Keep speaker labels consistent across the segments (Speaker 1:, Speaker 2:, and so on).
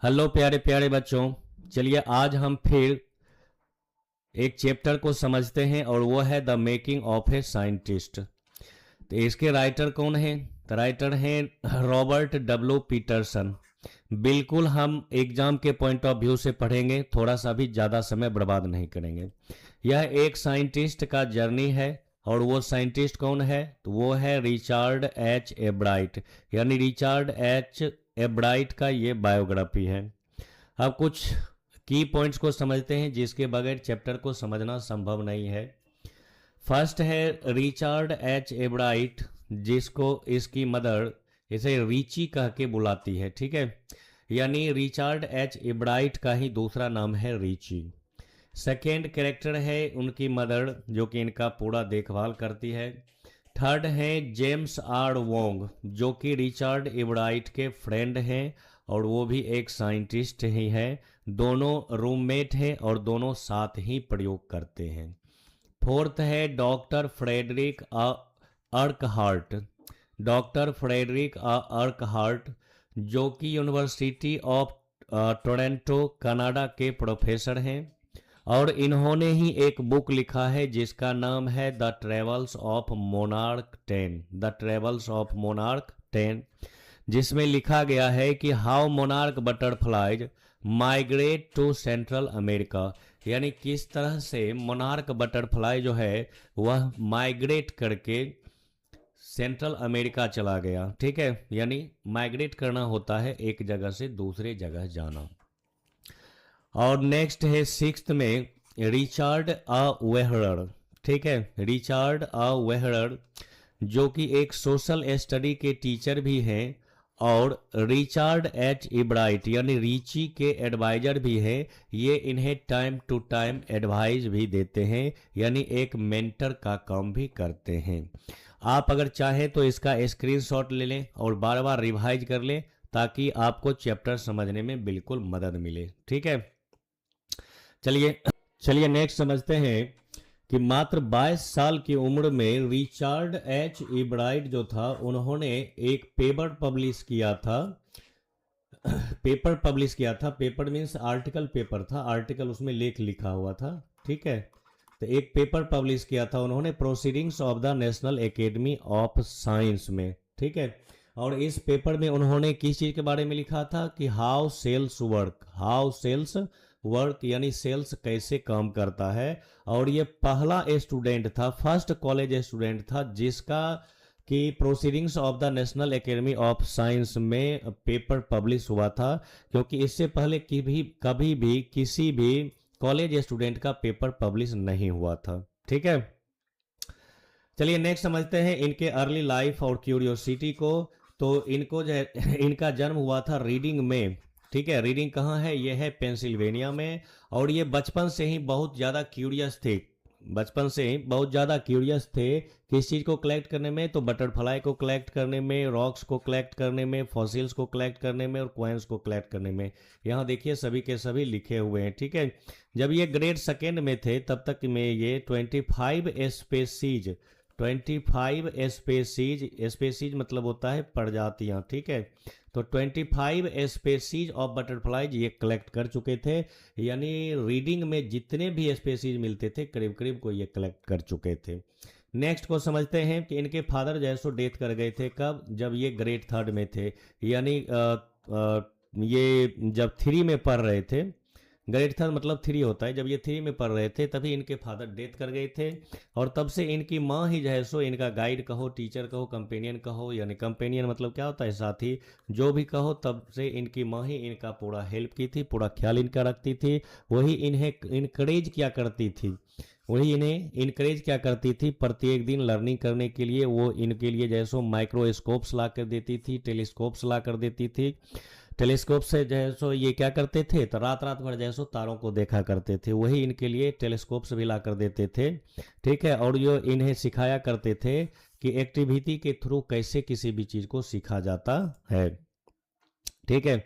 Speaker 1: Hello प्यारे प्यारे बच्चों। चलिए आज हम फिर एक चैप्टर को समझते हैं और वो है the making of a scientist. तो इसके राइटर कौन हैं? तो राइटर हैं रॉबर्ट डब्ल्यू पीटरसन। बिल्कुल हम एग्जाम के पॉइंट ऑफ व्यू से पढ़ेंगे, थोड़ा सा भी ज़्यादा समय बर्बाद नहीं करेंगे। यह एक साइंटिस्ट का जर्नी है और वो साइंटिस्ट कौन है? तो वो है रिचर्ड एच एब्राइट, यानी रिचर्ड एच एब्राइट का ये बायोग्राफी है। अब कुछ की पॉइंट्स को समझते हैं जिसके बगैर चैप्टर को समझना संभव नहीं है। फर्स्ट है रिचर्ड एच एब्राइट, जिसको इसकी मदर इसे रीची कह के बुलाती है, ठीक है। यानी रिचर्ड एच एब्राइट का ही दूसरा नाम है रीची। सेकेंड कैरेक्टर है उनकी मदर, जो कि इनका पूरा देखभाल करती है। थर्ड है जेम्स आर वोंग, जो कि रिचर्ड एब्राइट के फ्रेंड हैं और वो भी एक साइंटिस्ट ही हैं। दोनों रूममेट हैं और दोनों साथ ही प्रयोग करते हैं। फोर्थ है डॉक्टर फ्रेडरिक अर्कहार्ट। डॉक्टर फ्रेडरिक अर्कहार्ट, जो कि यूनिवर्सिटी ऑफ टोरंटो कनाडा के प्रोफेसर हैं और इन्होंने ही एक बुक लिखा है जिसका नाम है the travels of monarch 10। The travels of monarch 10, जिसमें लिखा गया है कि how monarch butterflies migrate to Central America, यानी किस तरह से मोनार्क बटरफ्लाई जो है वह माइग्रेट करके सेंट्रल अमेरिका चला गया, ठीक है। यानी माइग्रेट करना होता है एक जगह से दूसरे जगह जाना। और नेक्स्ट है सिक्स्थ में रिचर्ड वेहरर, ठीक है। रिचर्ड वेहरर, जो कि एक सोशल स्टडी के टीचर भी हैं और रिचर्ड एच इब्राइट यानी रीची के एडवाइजर भी हैं। ये इन्हें टाइम टू टाइम एडवाइस भी देते हैं, यानी एक मेंटर का काम भी करते हैं। आप अगर चाहें तो इसका स्क्रीनशॉट ले लें और बार बार रिवाइज कर लें ताकि आपको चैप्टर समझने में बिल्कुल मदद मिले, ठीक है। चलिए चलिए नेक्स्ट समझते हैं कि मात्र 22 साल की उम्र में रिचर्ड एच इब्राइट जो था उन्होंने एक पेपर पब्लिश किया था। पेपर मीन्स आर्टिकल, पेपर था, आर्टिकल उसमें लेख लिखा हुआ था, ठीक है। तो एक पेपर पब्लिश किया था उन्होंने proceedings of the national academy of science में, ठीक है। और इस पेपर में उन्होंने किस चीज़ के बारे में लिखा था कि हाउ सेल्स वर्क, यानी सेल्स कैसे काम करता है। और ये पहला स्टूडेंट था, फर्स्ट कॉलेज स्टूडेंट था जिसका कि proceedings of the national academy of science में पेपर पब्लिश हुआ था, क्योंकि इससे पहले कभी भी किसी भी कॉलेज स्टूडेंट का पेपर पब्लिश नहीं हुआ था, ठीक है। चलिए नेक्स्ट समझते हैं इनके अर्ली लाइफ और क्यूरियोसिटी को। तो इनको जो है इनका जन्म हुआ था रीडिंग में, ठीक है। रीडिंग कहाँ है? ये है पेंसिल्वेनिया में। और ये बचपन से ही बहुत ज़्यादा क्यूरियस थे, बचपन से ही बहुत ज़्यादा क्यूरियस थे किस चीज़ को कलेक्ट करने में? तो बटरफ्लाई को कलेक्ट करने में, रॉक्स को कलेक्ट करने में, फॉसिल्स को कलेक्ट करने में और कॉइन्स को कलेक्ट करने में। यहाँ देखिए सभी के सभी लिखे हुए हैं, ठीक है। जब ये ग्रेड सेकेंड में थे तब तक में ये 25 स्पेसीज मतलब होता है प्रजातियाँ, ठीक है। तो 25 स्पेसीज ऑफ बटरफ्लाइज ये कलेक्ट कर चुके थे, यानी रीडिंग में जितने भी स्पेसीज मिलते थे करीब करीब को ये कलेक्ट कर चुके थे। नेक्स्ट को समझते हैं कि इनके फादर जैसो डेथ कर गए थे कब? जब ये ग्रेड थर्ड में थे, यानी ये जब 3 में पढ़ रहे थे। ग्रेड थर्ड मतलब 3 होता है, जब ये 3 में पढ़ रहे थे तभी इनके फादर डेथ कर गए थे। और तब से इनकी माँ ही जो है सो इनका गाइड कहो, टीचर कहो, कंपेनियन कहो, यानी कंपेनियन मतलब क्या होता है? साथी, जो भी कहो। तब से इनकी माँ ही इनका पूरा हेल्प की थी, पूरा ख्याल इनका रखती थी, वही इन्हें इनकरेज किया करती थी, प्रत्येक दिन लर्निंग करने के लिए। वो इनके लिए जैसो माइक्रोस्कोप्स ला कर देती थी, टेलीस्कोप्स ला कर देती थी। टेलीस्कोप से जैसो ये क्या करते थे तो रात रात भर जैसो तारों को देखा करते थे, वही इनके लिए टेलीस्कोप्स भी ला कर देते थे, ठीक है। और जो इन्हें सिखाया करते थे कि एक्टिविटी के थ्रू कैसे किसी भी चीज़ को सीखा जाता है, ठीक है।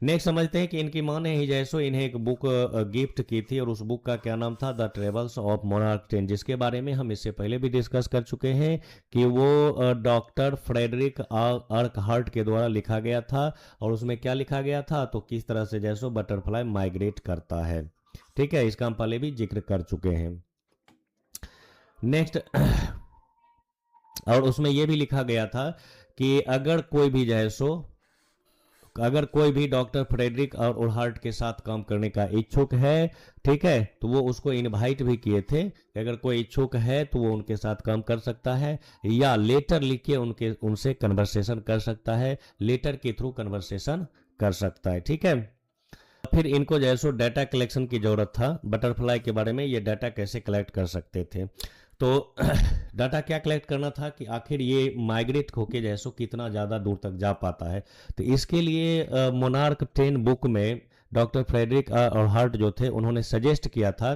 Speaker 1: नेक्स्ट समझते हैं कि इनकी माँ ने ही जैसो इन्हें एक बुक गिफ्ट की थी और उस बुक का क्या नाम था, the travels of monarch ten, जिसके बारे में हम इससे पहले भी डिस्कस कर चुके हैं कि वो डॉक्टर फ्रेडरिक अर्कहार्ट के द्वारा लिखा गया था। और उसमें क्या लिखा गया था, तो किस तरह से जैसो बटरफ्लाई माइग्रेट करता है। ठीक है, इसका हम पहले भी जिक्र कर चुके हैं। नेक्स्ट और उसमें यह भी लिखा गया था कि अगर कोई भी जैसो अगर कोई भी डॉक्टर फ्रेडरिक और ओरहार्ट के साथ काम करने का इच्छुक है, ठीक है, तो वो उसको इनवाइट भी किए थे कि अगर कोई इच्छुक है तो वो उनके साथ काम कर सकता है या लेटर लिख के उनसे कन्वर्सेशन कर सकता है, लेटर के थ्रू कन्वर्सेशन कर सकता है। ठीक है, फिर इनको जैसो डाटा कलेक्शन की जरूरत था बटरफ्लाई के बारे में, ये डाटा कैसे कलेक्ट कर सकते थे। तो डाटा क्या कलेक्ट करना था कि आखिर ये माइग्रेट होके जैसो कितना ज़्यादा दूर तक जा पाता है। तो इसके लिए मोनार्क 10 बुक में डॉक्टर फ्रेडरिक और हार्ट जो थे उन्होंने सजेस्ट किया था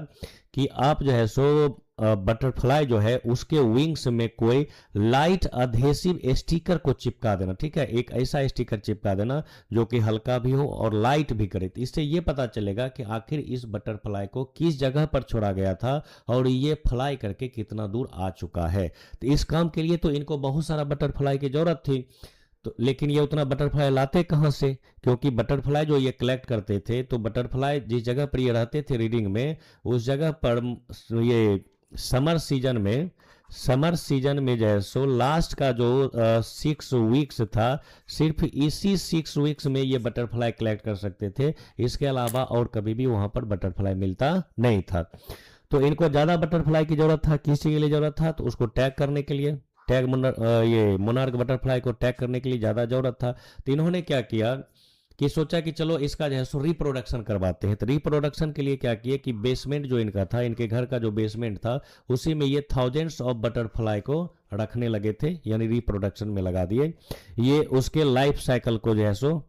Speaker 1: कि आप जो है सो बटरफ्लाई जो है उसके विंग्स में कोई लाइट अधेसिव स्टिकर को चिपका देना। ठीक है, एक ऐसा स्टिकर चिपका देना जो कि हल्का भी हो और लाइट भी करे। तो इससे ये पता चलेगा कि आखिर इस बटरफ्लाई को किस जगह पर छोड़ा गया था और ये फ्लाई करके कितना दूर आ चुका है। तो इस काम के लिए तो इनको बहुत सारा बटरफ्लाई की जरूरत थी, तो लेकिन ये उतना बटरफ्लाई लाते कहाँ से, क्योंकि बटरफ्लाई जो ये कलेक्ट करते थे तो बटरफ्लाई जिस जगह पर ये रहते थे रीडिंग में, उस जगह पर ये समर सीजन में जो है सो लास्ट का जो 6 वीक्स था, सिर्फ इसी 6 वीक्स में ये बटरफ्लाई कलेक्ट कर सकते थे। इसके अलावा और कभी भी वहां पर बटरफ्लाई मिलता नहीं था। तो इनको ज्यादा बटरफ्लाई की जरूरत था। किस चीज के लिए जरूरत था, तो उसको टैग करने के लिए, ये मोनार्क बटरफ्लाई को टैग करने के लिए ज्यादा जरूरत था। तो इन्होंने क्या किया कि सोचा कि चलो इसका जो है सो रिप्रोडक्शन करवाते हैं। तो रिप्रोडक्शन के लिए क्या किए कि बेसमेंट जो इनका था, इनके घर का जो बेसमेंट था, उसी में ये थाउजेंड्स ऑफ बटरफ्लाई को रखने लगे थे, यानी रिप्रोडक्शन में लगा दिए। ये उसके लाइफ साइकिल को जो है सो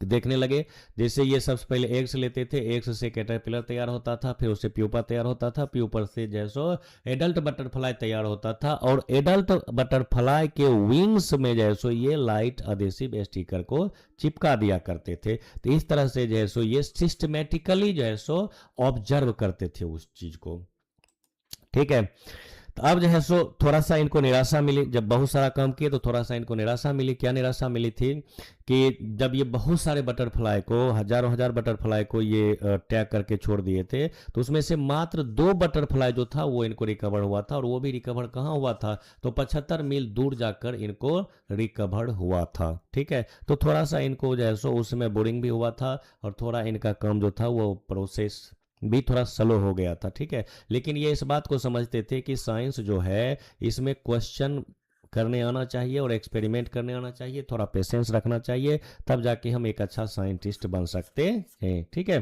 Speaker 1: देखने लगे। जैसे ये सबसे पहले एग्स लेते थे, एग्स से कैटरपिलर तैयार होता था, फिर उससे प्यूपा तैयार होता था, प्यूपर से जैसो एडल्ट बटरफ्लाई तैयार होता था और एडल्ट बटरफ्लाई के विंग्स में जैसो ये लाइट अधेसिव स्टिकर को चिपका दिया करते थे। तो इस तरह से जैसो ये सिस्टमेटिकली जैसो ऑब्जर्व करते थे उस चीज को। ठीक है, तो अब जो है सो थोड़ा सा इनको निराशा मिली। जब बहुत सारा काम किए तो थोड़ा सा इनको निराशा मिली। क्या निराशा मिली थी कि जब ये बहुत सारे बटरफ्लाई को, हजारों हजार बटरफ्लाई को ये टैग करके छोड़ दिए थे, तो उसमें से मात्र 2 बटरफ्लाई जो था वो इनको रिकवर हुआ था। और वो भी रिकवर कहाँ हुआ था, तो 75 मील दूर जाकर इनको रिकवर हुआ था। ठीक है, तो थोड़ा सा इनको जो है सो उसमें बोरिंग भी हुआ था और थोड़ा इनका काम जो था वो प्रोसेस भी थोड़ा स्लो हो गया था। ठीक है, लेकिन ये इस बात को समझते थे कि साइंस जो है इसमें क्वेश्चन करने आना चाहिए और एक्सपेरिमेंट करने आना चाहिए, थोड़ा पेशेंस रखना चाहिए, तब जाके हम एक अच्छा साइंटिस्ट बन सकते हैं। ठीक है,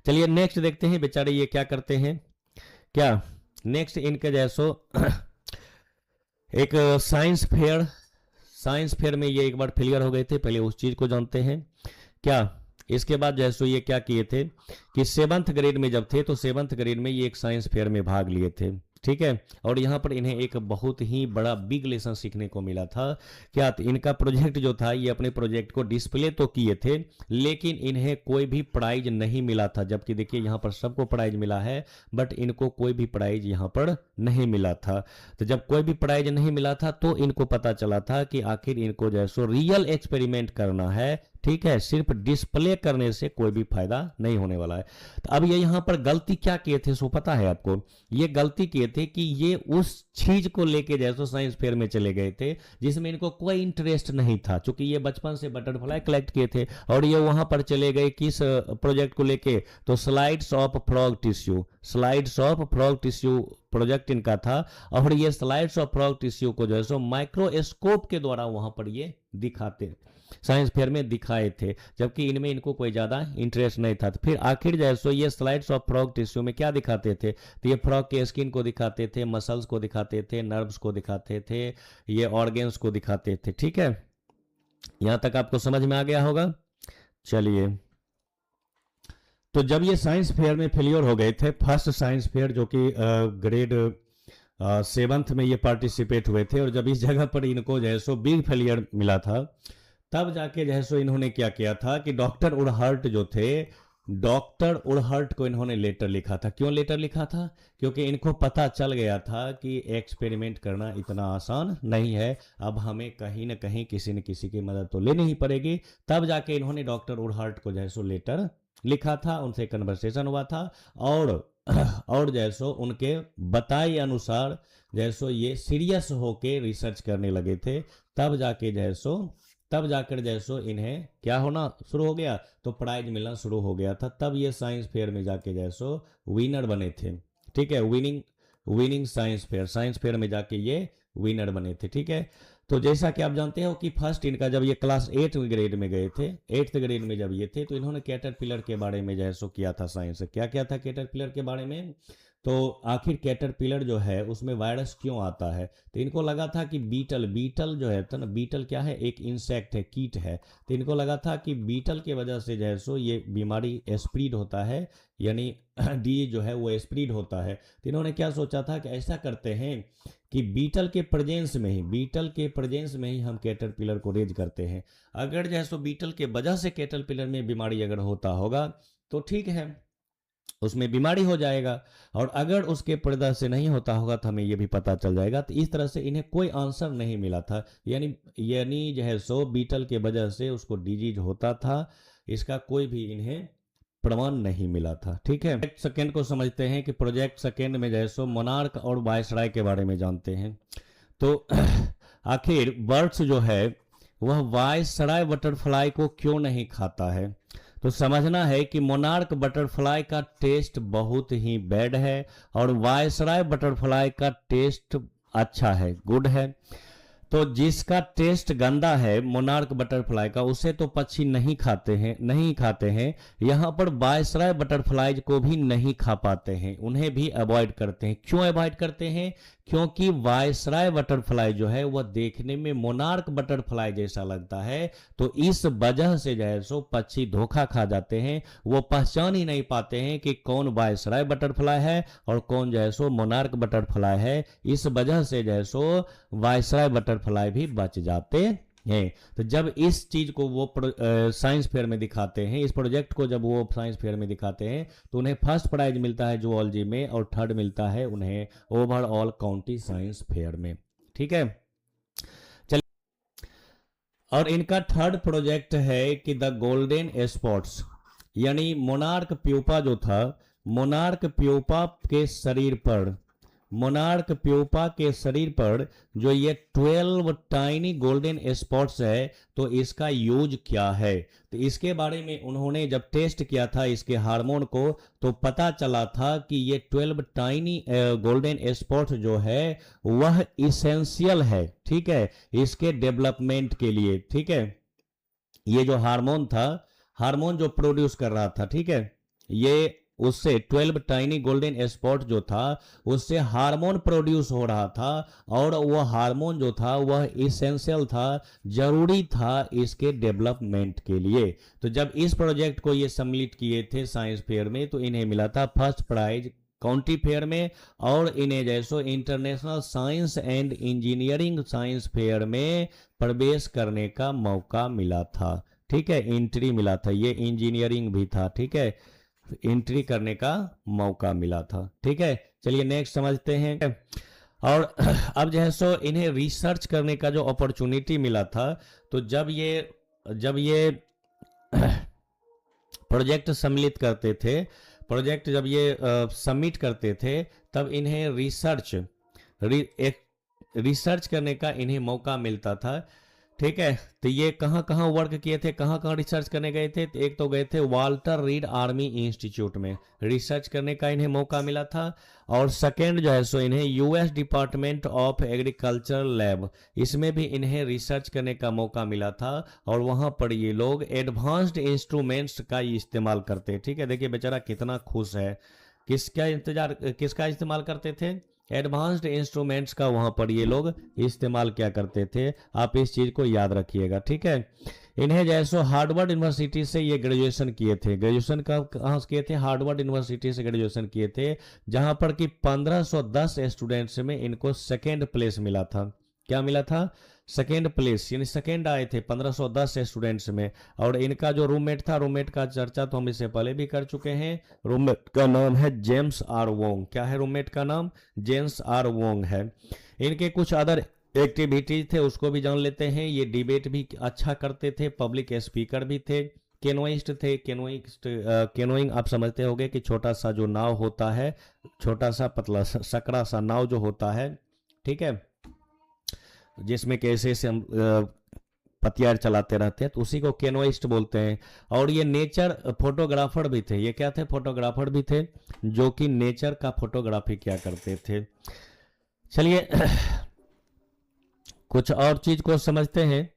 Speaker 1: चलिए नेक्स्ट देखते हैं बेचारे ये क्या करते हैं। क्या नेक्स्ट इनके जैसो एक साइंस फेयर में ये एक बार फेलियर हो गए थे, पहले उस चीज को जानते हैं। क्या इसके बाद जैसो ये क्या किए थे कि 7th ग्रेड में जब थे तो 7th ग्रेड में ये एक साइंस फेयर में भाग लिए थे। ठीक है, और यहाँ पर इन्हें एक बहुत ही बड़ा बिग लेसन सीखने को मिला था। क्या, तो इनका प्रोजेक्ट जो था, ये अपने प्रोजेक्ट को डिस्प्ले तो किए थे लेकिन इन्हें कोई भी प्राइज नहीं मिला था। जबकि देखिए यहाँ पर सबको प्राइज मिला है, बट इनको कोई भी प्राइज यहाँ पर नहीं मिला था। तो जब कोई भी प्राइज नहीं मिला था तो इनको पता चला था कि आखिर इनको जो है सो रियल एक्सपेरिमेंट करना है। ठीक है, सिर्फ डिस्प्ले करने से कोई भी फायदा नहीं होने वाला है। तो अब ये यहाँ पर गलती क्या किए थे सो पता है आपको, ये गलती किए थे कि ये उस चीज को लेके जैसो साइंस फेयर में चले गए थे जिसमें इनको कोई इंटरेस्ट नहीं था। क्योंकि ये बचपन से बटरफ्लाई कलेक्ट किए थे और ये वहां पर चले गए किस प्रोजेक्ट को लेके, तो slides of frog tissue project इनका था। और ये स्लाइड्स ऑफ फ्रॉग टिश्यू को जो है सो माइक्रोस्कोप के द्वारा वहां पर ये दिखाते, साइंस फेयर में दिखाए थे, जबकि इनमें इनको कोई ज्यादा इंटरेस्ट नहीं था। तो फिर आखिर जैसो ये स्लाइड्स ऑफ फ्रॉग टिश्यू में क्या दिखाते थे, तो ये फ्रॉग के स्किन को दिखाते थे, मसल्स को दिखाते थे, नर्व्स को दिखाते थे, ये ऑर्गन्स को दिखाते थे। ठीक है, यहां तक आपको समझ में आ गया होगा। चलिए, तो जब ये साइंस फेयर में फेलियर हो गए थे, फर्स्ट साइंस फेयर जो कि ग्रेड 7th में ये पार्टिसिपेट हुए थे, और जब इस जगह पर इनको जो है सो बिग फेलियर मिला था, तब जाके जो है सो इन्होंने क्या किया था कि डॉक्टर उडहर्ट जो थे, डॉक्टर उडहर्ट को इन्होंने लेटर लिखा था। क्यों लेटर लिखा था? क्योंकि इनको पता चल गया था कि एक्सपेरिमेंट करना इतना आसान नहीं है, अब हमें कहीं ना कहीं किसी न किसी की मदद तो लेनी ही पड़ेगी। तब जाके इन्होंने डॉक्टर उडहर्ट को जो है सो लेटर लिखा था, उनसे कन्वर्सेशन हुआ था, और और जैसो उनके बताए अनुसार जैसो ये सीरियस होके रिसर्च करने लगे थे। तब जाके जैसो तब जाकर जैसो इन्हें क्या होना शुरू हो गया, तो प्राइज मिलना शुरू हो गया था। तब ये साइंस फेयर में जाके जैसो विनर बने थे। ठीक है, विनिंग विनिंग साइंस फेयर में जाके ये विनर बने थे। ठीक है, तो जैसा कि आप जानते हो कि फर्स्ट इनका जब ये क्लास 8 ग्रेड में गए थे, 8th ग्रेड में जब ये थे, तो इन्होंने कैटरपिलर के बारे में जैसो किया था साइंस। क्या था कैटरपिलर के बारे में? तो आखिर कैटरपिलर जो है उसमें वायरस क्यों आता है? तो इनको लगा था कि बीटल जो है, तो ना बीटल क्या है, एक इंसेक्ट है, कीट है। तो इनको लगा था कि बीटल के वजह से जो है सो ये बीमारी स्प्रीड होता है, यानी डिजीज जो है वो स्प्रीड होता है। तो इन्होंने क्या सोचा था कि ऐसा करते हैं कि बीटल के प्रेजेंस में ही हम कैटरपिलर को रेज करते हैं। अगर जो है सो बीटल के वजह से कैटरपिलर में बीमारी अगर होता होगा तो ठीक है, उसमें बीमारी हो जाएगा, और अगर उसके पर्दा से नहीं होता होगा तो हमें ये भी पता चल जाएगा। तो इस तरह से इन्हें कोई आंसर नहीं मिला था, यानी जो है सो बीटल के वजह से उसको डिजीज होता था, इसका कोई भी इन्हें प्रमाण नहीं मिला था। ठीक है, प्रोजेक्ट सेकेंड को समझते हैं कि प्रोजेक्ट सेकेंड में जो है सो मोनार्क और वायसराय के बारे में जानते हैं। तो आखिर बर्ड्स जो है वह वायसराय बटरफ्लाई को क्यों नहीं खाता है? तो समझना है कि मोनार्क बटरफ्लाई का टेस्ट बहुत ही बैड है, और वायसराय बटरफ्लाई का टेस्ट अच्छा है, गुड है। तो जिसका टेस्ट गंदा है मोनार्क बटरफ्लाई का, उसे तो पक्षी नहीं खाते हैं। यहाँ पर वायसराय बटरफ्लाईज को भी नहीं खा पाते हैं, उन्हें भी अवॉइड करते हैं। क्यों अवॉइड करते हैं? क्योंकि वायसराय बटरफ्लाई जो है वह देखने में मोनार्क बटरफ्लाई जैसा लगता है, तो इस वजह से जो है सो पक्षी धोखा खा जाते हैं, वो पहचान ही नहीं पाते हैं कि कौन वायसराय बटरफ्लाई है और कौन जो है सो मोनार्क बटरफ्लाई है। इस वजह से जो है सो वायसराय बटरफ्लाई भी बच जाते हैं। तो जब इस चीज को वो साइंस फेयर में दिखाते हैं, इस प्रोजेक्ट को जब वो साइंस फेयर में दिखाते हैं, तो उन्हें फर्स्ट प्राइज मिलता है जूलॉजी में, और थर्ड मिलता है उन्हें ओवरऑल काउंटी साइंस फेयर में। ठीक है, चलिए, और इनका थर्ड प्रोजेक्ट है कि द गोल्डन स्पॉट्स, यानी मोनार्क प्यूपा जो था, मोनार्क प्यूपा के शरीर पर जो ये 12 टाइनी गोल्डन स्पॉट्स है, तो इसका यूज क्या है? तो इसके बारे में उन्होंने जब टेस्ट किया था इसके हार्मोन को, तो पता चला था कि ये 12 टाइनी गोल्डन स्पॉट्स जो है वह इसेंशियल है, ठीक है, इसके डेवलपमेंट के लिए। ठीक है, ये जो हार्मोन जो प्रोड्यूस कर रहा था, ठीक है, ये उससे 12 टाइनी गोल्डन स्पॉट जो था उससे हार्मोन प्रोड्यूस हो रहा था, और वह हार्मोन जो था वह इसेंशियल था, जरूरी था इसके डेवलपमेंट के लिए। तो जब इस प्रोजेक्ट को ये सबमिट किए थे साइंस फेयर में, तो इन्हें मिला था फर्स्ट प्राइज काउंटी फेयर में, और इन्हें जैसो international science and engineering science fair में प्रवेश करने का मौका मिला था। ठीक है, एंट्री मिला था, ये इंजीनियरिंग भी था। ठीक है, एंट्री करने का मौका मिला था। ठीक है, चलिए नेक्स्ट समझते हैं। और अब जो है सो इन्हें रिसर्च करने का जो अपॉर्चुनिटी मिला था, तो जब ये प्रोजेक्ट सम्मिलित करते थे, प्रोजेक्ट जब ये सबमिट करते थे, तब इन्हें रिसर्च करने का इन्हें मौका मिलता था। ठीक है, तो ये कहाँ कहाँ वर्क किए थे, कहाँ कहाँ रिसर्च करने गए थे? तो एक तो गए थे वाल्टर रीड आर्मी इंस्टीट्यूट में रिसर्च करने का इन्हें मौका मिला था, और सेकेंड जो है सो इन्हें US department of agriculture lab, इसमें भी इन्हें रिसर्च करने का मौका मिला था, और वहाँ पर ये लोग एडवांस्ड इंस्ट्रूमेंट्स का इस्तेमाल करते हैं। ठीक है, देखिए बेचारा कितना खुश है, किसका इस्तेमाल करते थे? एडवांस्ड इंस्ट्रूमेंट्स का वहां पर ये लोग इस्तेमाल क्या करते थे, आप इस चीज को याद रखिएगा। ठीक है, इन्हें जैसो हार्वर्ड यूनिवर्सिटी से ये ग्रेजुएशन किए थे। ग्रेजुएशन कहाँ से किए थे? हार्वर्ड यूनिवर्सिटी से ग्रेजुएशन किए थे, जहां पर कि 1510 स्टूडेंट्स में इनको सेकेंड प्लेस मिला था। क्या मिला था? सेकेंड प्लेस यानी सेकेंड आए थे 1510 स्टूडेंट्स में। और इनका जो रूममेट था, रूममेट का चर्चा तो हम इससे पहले भी कर चुके हैं। रूममेट का नाम है जेम्स आर वोंग। क्या है रूममेट का नाम? जेम्स आर वोंग है। इनके कुछ अदर एक्टिविटीज थे उसको भी जान लेते हैं। ये डिबेट भी अच्छा करते थे, पब्लिक स्पीकर भी थे, केनोइस्ट थे। केनोइंग आप समझते होंगे कि छोटा सा जो नाव होता है, छोटा सा पतला सकड़ा सा नाव जो होता है, ठीक है, जिसमें कैसे से हम पतियार चलाते रहते हैं, तो उसी को केनोइस्ट बोलते हैं। और ये नेचर फोटोग्राफर भी थे। ये क्या थे? फोटोग्राफर भी थे, जो कि नेचर का फोटोग्राफी किया करते थे। चलिए कुछ और चीज को समझते हैं।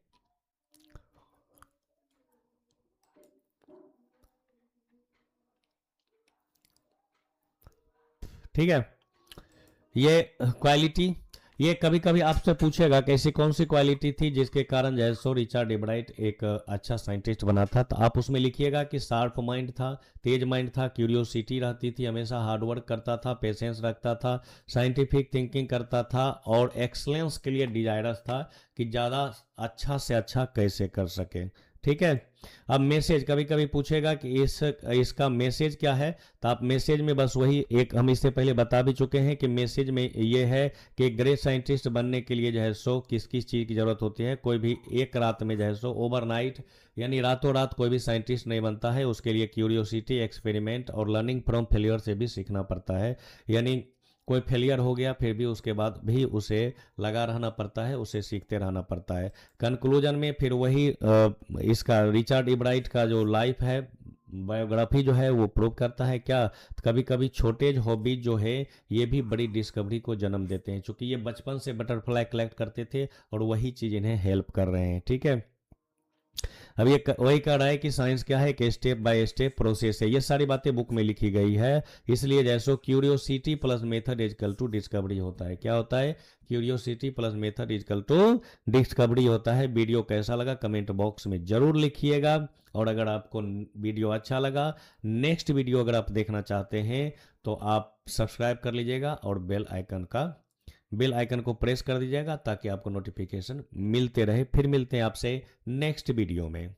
Speaker 1: ठीक है, ये क्वालिटी, ये कभी कभी आपसे पूछेगा कि ऐसी कौन सी क्वालिटी थी जिसके कारण जो है सो रिचर्ड एब्राइट एक अच्छा साइंटिस्ट बना था। तो आप उसमें लिखिएगा कि शार्प माइंड था, तेज माइंड था, क्यूरियोसिटी रहती थी, हमेशा हार्डवर्क करता था, पेशेंस रखता था, साइंटिफिक थिंकिंग करता था, और एक्सलेंस के लिए डिजायरस था कि ज़्यादा अच्छा से अच्छा कैसे कर सके। ठीक है, अब मैसेज कभी कभी पूछेगा कि इसका मैसेज क्या है। तो आप मैसेज में बस वही एक हम इससे पहले बता भी चुके हैं कि मैसेज में ये है कि ग्रेट साइंटिस्ट बनने के लिए जो है सो किस किस चीज़ की ज़रूरत होती है। कोई भी एक रात में जो है सो ओवरनाइट यानी रातों रात कोई भी साइंटिस्ट नहीं बनता है। उसके लिए क्यूरियोसिटी, एक्सपेरिमेंट और लर्निंग फ्रॉम फेलियर से भी सीखना पड़ता है। यानी कोई फेलियर हो गया फिर भी उसके बाद भी उसे लगा रहना पड़ता है, उसे सीखते रहना पड़ता है। कंक्लूजन में फिर वही इसका रिचर्ड एब्राइट का जो लाइफ है, बायोग्राफी जो है वो प्रूव करता है क्या, कभी कभी छोटे हॉबीज जो है ये भी बड़ी डिस्कवरी को जन्म देते हैं, क्योंकि ये बचपन से बटरफ्लाई कलेक्ट करते थे और वही चीज़ इन्हें हेल्प कर रहे हैं। ठीक है, अब ये वही कह रहा है कि साइंस क्या है कि स्टेप बाय स्टेप प्रोसेस है। ये सारी बातें बुक में लिखी गई है। इसलिए जैसो curiosity plus method is equal to discovery होता है। क्या होता है? Curiosity plus method is equal to discovery होता है। वीडियो कैसा लगा कमेंट बॉक्स में जरूर लिखिएगा। और अगर आपको वीडियो अच्छा लगा, नेक्स्ट वीडियो अगर आप देखना चाहते हैं तो आप सब्सक्राइब कर लीजिएगा और बेल आइकन को प्रेस कर दीजिएगा ताकि आपको नोटिफिकेशन मिलते रहे। फिर मिलते हैं आपसे नेक्स्ट वीडियो में।